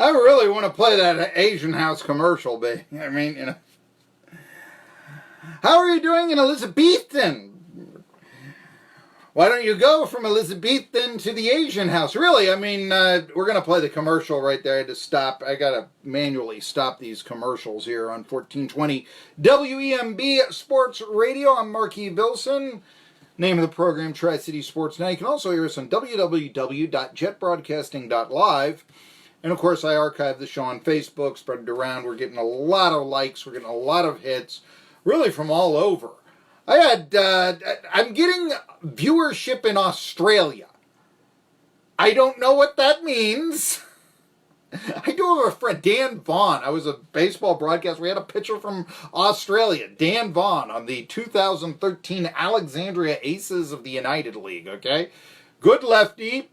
I really want to play that Asian House commercial, babe. I mean, you know. How are you doing in Elizabethan? Why don't you go from Elizabethan to the Asian House? Really, I mean, we're going to play the commercial right there. I had to stop. I got to manually stop these commercials here on 1420 WEMB Sports Radio. I'm Marky Billson. Name of the program, Tri-City Sports Now. You can also hear us on www.jetbroadcasting.live. And, of course, I archive the show on Facebook, spread it around. We're getting a lot of likes. We're getting a lot of hits, really from all over. I'm getting viewership in Australia. I don't know what that means. I do have a friend, Dan Vaughn. I was a baseball broadcaster. We had a pitcher from Australia, Dan Vaughn, on the 2013 Alexandria Aces of the United League, okay? Good lefty.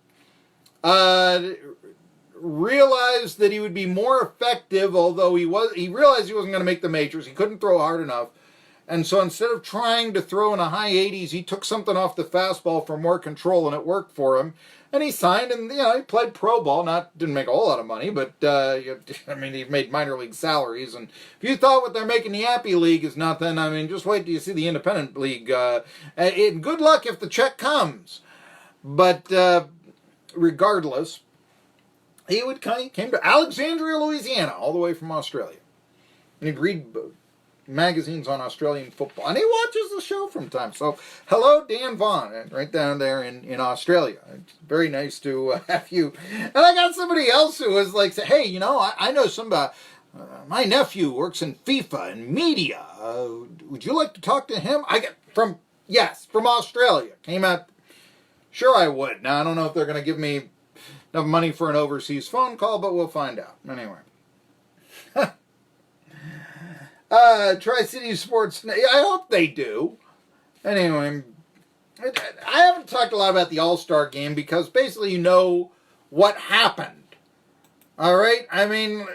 Realized that he would be more effective, although he realized he wasn't going to make the majors. He couldn't throw hard enough. And so instead of trying to throw in the high 80s, he took something off the fastball for more control, and it worked for him. And he signed, and he played pro ball. Didn't make a whole lot of money, but he made minor league salaries. And if you thought what they're making the Appy League is nothing, just wait till you see the Independent League. And good luck if the check comes. But regardless, he came to Alexandria, Louisiana, all the way from Australia, and he'd read magazines on Australian football, and he watches the show from time. So, hello, Dan Vaughn, right down there in Australia. It's very nice to have you. And I got somebody else who was like, hey, I know somebody. My nephew works in FIFA and media. Would you like to talk to him? From Australia. Came out. Sure, I would. Now I don't know if they're going to give me enough money for an overseas phone call, but we'll find out. Anyway. Tri-City Sports, I hope they do. Anyway, I haven't talked a lot about the All-Star game because basically you know what happened. All right? The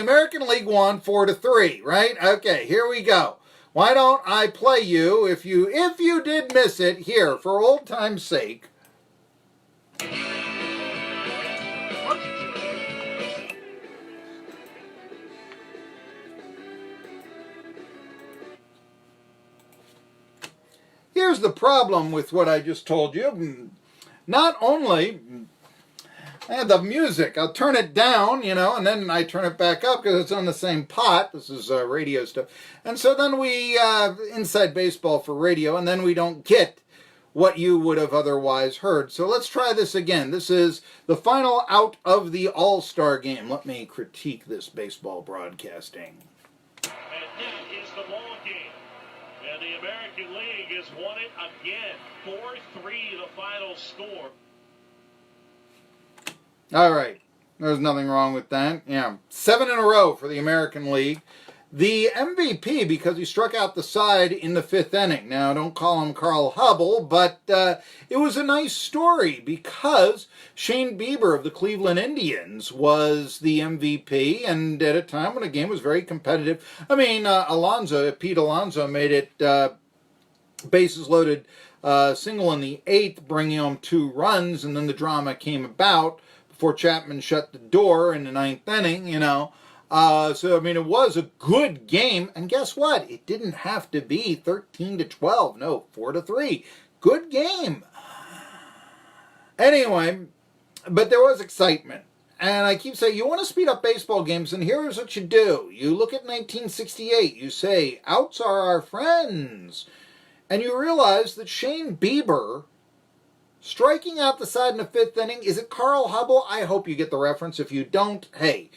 American League won 4-3, right? Okay, here we go. Why don't I play you, if you did miss it, here, for old time's sake. Here's the problem with what I just told you. Not only the music, I'll turn it down, and then I turn it back up because it's on the same pot. This is radio stuff. And so then we, inside baseball for radio, and then we don't get what you would have otherwise heard. So let's try this again. This is the final out of the All-Star game. Let me critique this baseball broadcasting. And that is the ball game. And the American League has won it again. 4-3 the final score. All right. There's nothing wrong with that. Yeah. 7 in a row for the American League. The MVP, because he struck out the side in the 5th inning. Now, don't call him Carl Hubble, but it was a nice story because Shane Bieber of the Cleveland Indians was the MVP, and at a time when the game was very competitive. Pete Alonso made it bases loaded single in the 8th, bringing home 2 runs, and then the drama came about before Chapman shut the door in the 9th inning, it was a good game, and guess what? It didn't have to be 13-12. No, 4-3. Good game. Anyway, but there was excitement. And I keep saying, you want to speed up baseball games, and here's what you do. You look at 1968. You say, outs are our friends. And you realize that Shane Bieber striking out the side in the 5th inning, is it Carl Hubble? I hope you get the reference. If you don't, hey,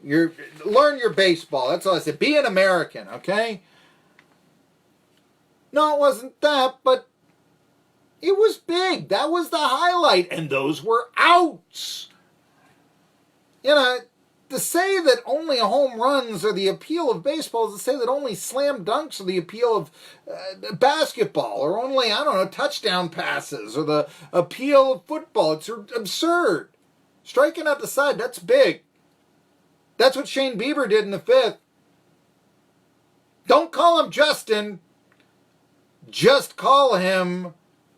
learn your baseball. That's all I said. Be an American, okay? No, it wasn't that, but it was big. That was the highlight, and those were outs. To say that only home runs are the appeal of baseball is to say that only slam dunks are the appeal of basketball, or only, touchdown passes, or the appeal of football. It's absurd. Striking out the side, that's big. That's what Shane Bieber did in the 5th. Don't call him Justin. Just call him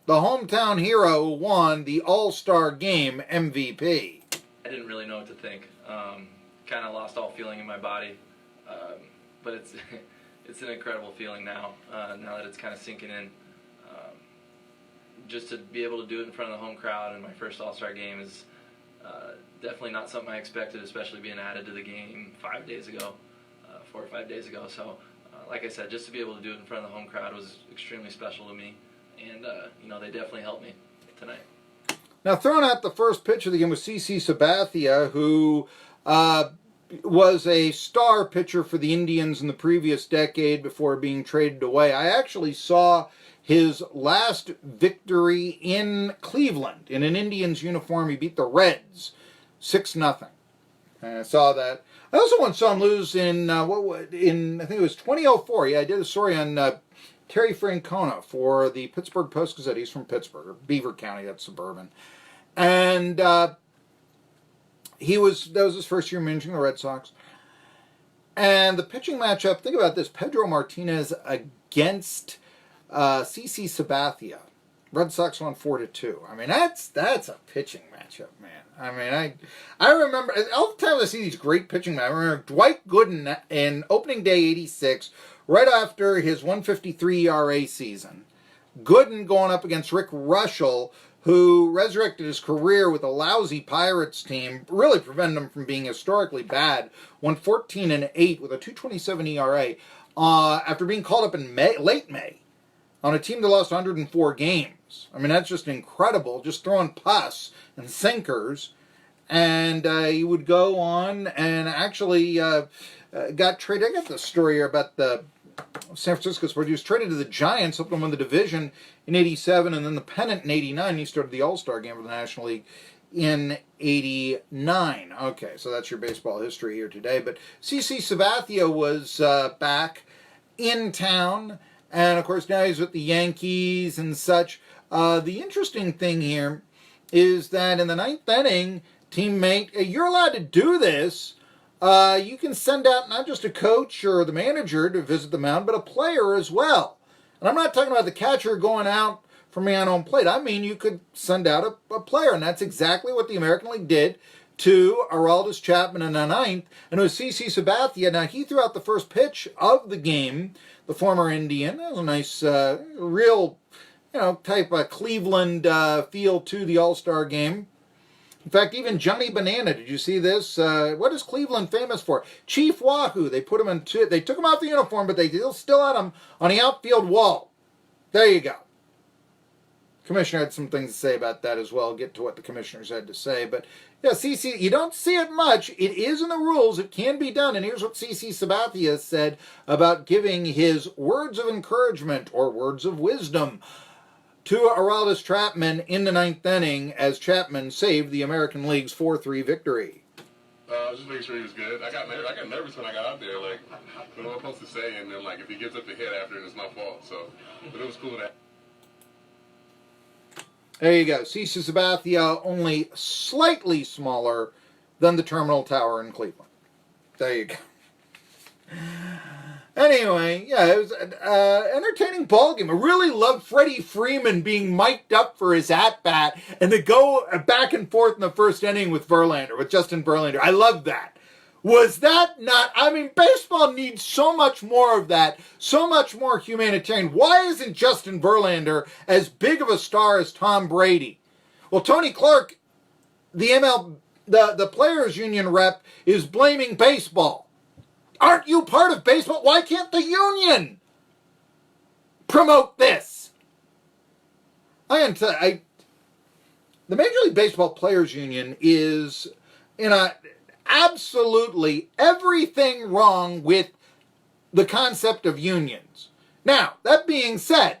the hometown hero who won the All-Star Game MVP. I didn't really know what to think. Kind of lost all feeling in my body, but it's it's an incredible feeling now. Now that it's kind of sinking in, just to be able to do it in front of the home crowd in my first All-Star game is definitely not something I expected, especially being added to the game 5 days ago, 4 or 5 days ago. So, like I said, just to be able to do it in front of the home crowd was extremely special to me, and they definitely helped me tonight. Now, throwing out the first pitch of the game was CC Sabathia, who was a star pitcher for the Indians in the previous decade before being traded away. I actually saw his last victory in Cleveland in an Indians uniform. He beat the Reds 6-0. And I saw that. I also once saw him lose in I think it was 2004. Yeah, I did a story on Terry Francona for the Pittsburgh Post-Gazette. He's from Pittsburgh, or Beaver County, that's suburban. And that was his first year managing the Red Sox. And the pitching matchup, think about this, Pedro Martinez against CC Sabathia. Red Sox won 4-2. I mean, that's a pitching matchup, man. I mean, I remember, all the time I see these great pitching matchups, I remember Dwight Gooden in opening day 86, right after his 153 ERA season. Gooden going up against Rick Russell, who resurrected his career with a lousy Pirates team, really prevented him from being historically bad, won 14-8 with a 2.27 ERA after being called up in late May on a team that lost 104 games. I mean, that's just incredible, just throwing pus and sinkers. And he would go on and actually got traded. I got the story here about the San Francisco Sports. He was traded to the Giants, helped them win the division in 87, and then the pennant in 89. He started the All-Star game for the National League in 89. Okay, so that's your baseball history here today. But CC Sabathia was back in town, and of course now he's with the Yankees and such. The interesting thing here is that in the ninth inning, teammate, you're allowed to do this. You can send out not just a coach or the manager to visit the mound, but a player as well. And I'm not talking about the catcher going out for man on plate. I mean, you could send out a player, and that's exactly what the American League did to Aroldis Chapman in the ninth. And it was CC Sabathia. Now, he threw out the first pitch of the game, the former Indian. That was a nice, real, type of Cleveland feel to the All-Star game. In fact, even Johnny Banana, did you see this? What is Cleveland famous for? Chief Wahoo. They put him they took him off the uniform, but they still had him on the outfield wall. There you go. Commissioner had some things to say about that as well. I'll get to what the commissioners had to say. But, yeah, CC, you don't see it much. It is in the rules. It can be done. And here's what CC Sabathia said about giving his words of encouragement or words of wisdom to Aroldis Chapman in the ninth inning as Chapman saved the American League's 4-3 victory. Just making sure he was good. I got nervous when I got out there, like, what am I supposed to say? And then, like, if he gives up the hit after, it's my fault. So, but it was cool that. There you go. CC Sabathia, only slightly smaller than the Terminal Tower in Cleveland. There you go. Anyway, yeah, it was an entertaining ball game. I really loved Freddie Freeman being mic'd up for his at-bat and to go back and forth in the first inning with Justin Verlander. I loved that. Was that not... I mean, baseball needs so much more of that, so much more humanitarian. Why isn't Justin Verlander as big of a star as Tom Brady? Well, Tony Clark, the Players Union rep, is blaming baseball. Aren't you part of baseball? Why can't the union promote this? The Major League Baseball Players Union is in absolutely everything wrong with the concept of unions. Now, that being said,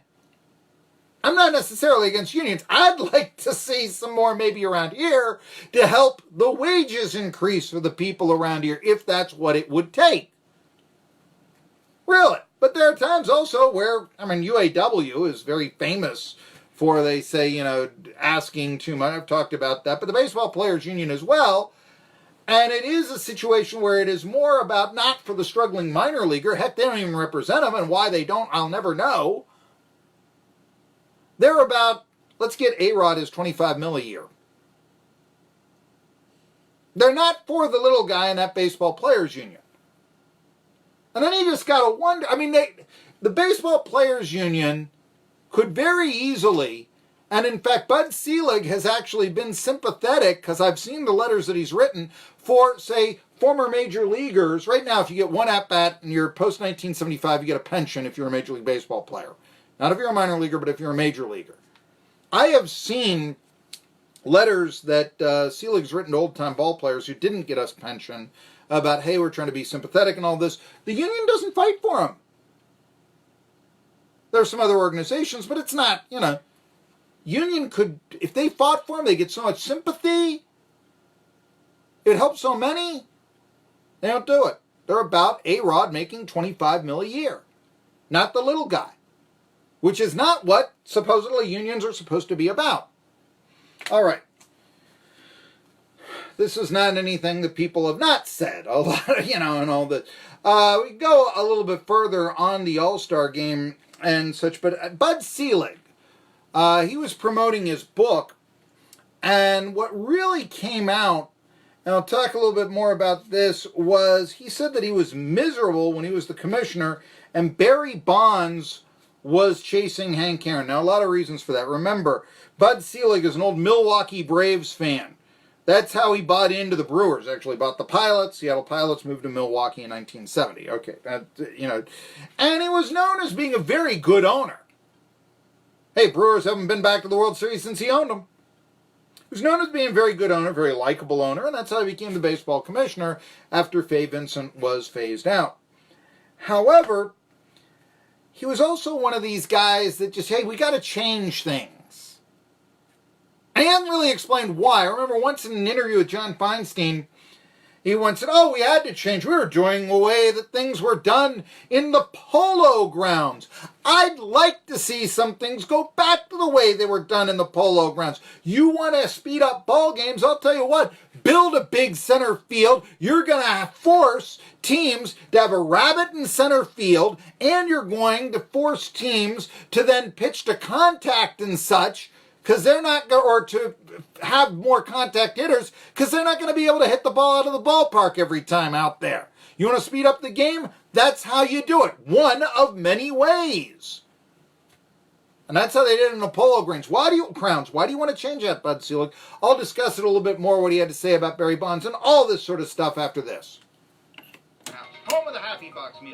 I'm not necessarily against unions. I'd like to see some more maybe around here to help the wages increase for the people around here, if that's what it would take. Really. But there are times also where, UAW is very famous for, they say, asking too much. I've talked about that. But the Baseball Players Union as well. And it is a situation where it is more about not for the struggling minor leaguer. Heck, they don't even represent them. And why they don't, I'll never know. They're about, let's get A-Rod his $25 million a year. They're not for the little guy in that baseball players union. And then you just got to wonder, I mean, the baseball players union could very easily, and in fact, Bud Selig has actually been sympathetic, because I've seen the letters that he's written, for, say, former major leaguers. Right now, if you get one at-bat and you're post-1975, you get a pension if you're a Major League Baseball player. Not if you're a minor leaguer, but if you're a major leaguer. I have seen letters that Selig's written to old-time ball players who didn't get us pension about, hey, we're trying to be sympathetic and all this. The union doesn't fight for them. There's some other organizations, but it's not, you know. Union could, if they fought for them, they get so much sympathy. It helps so many. They don't do it. They're about A-Rod making $25 million a year. Not the little guy. Which is not what supposedly unions are supposed to be about. All right. This is not anything that people have not said, a lot, you know, and all that. We go a little bit further on the All-Star game and such, but Bud Selig, he was promoting his book, and what really came out, and I'll talk a little bit more about this, was he said that he was miserable when he was the commissioner, and Barry Bonds was chasing Hank Aaron. Now, a lot of reasons for that. Remember, Bud Selig is an old Milwaukee Braves fan. That's how he bought into the Brewers, actually. Bought the Pilots. Seattle Pilots moved to Milwaukee in 1970. Okay, you know. And he was known as being a very good owner. Hey, Brewers haven't been back to the World Series since he owned them. He was known as being a very good owner, very likable owner, and that's how he became the baseball commissioner after Fay Vincent was phased out. However, he was also one of these guys that just, hey, we got to change things. And he hasn't really explained why. I remember once in an interview with John Feinstein, he once said, oh, we had to change. We were doing the way that things were done in the Polo Grounds. I'd like to see some things go back to the way they were done in the Polo Grounds. You want to speed up ball games? I'll tell you what, build a big center field. You're going to force teams to have a rabbit in center field, and you're going to force teams to then pitch to contact and such, because they're not going, or to have more contact hitters, because they're not going to be able to hit the ball out of the ballpark every time out there. You want to speed up the game? That's how you do it. One of many ways. And that's how they did it in the Polo Grounds. Why do you want to change that, Bud Selig? I'll discuss it a little bit more, what he had to say about Barry Bonds and all this sort of stuff after this. Home of the Happy Box meal.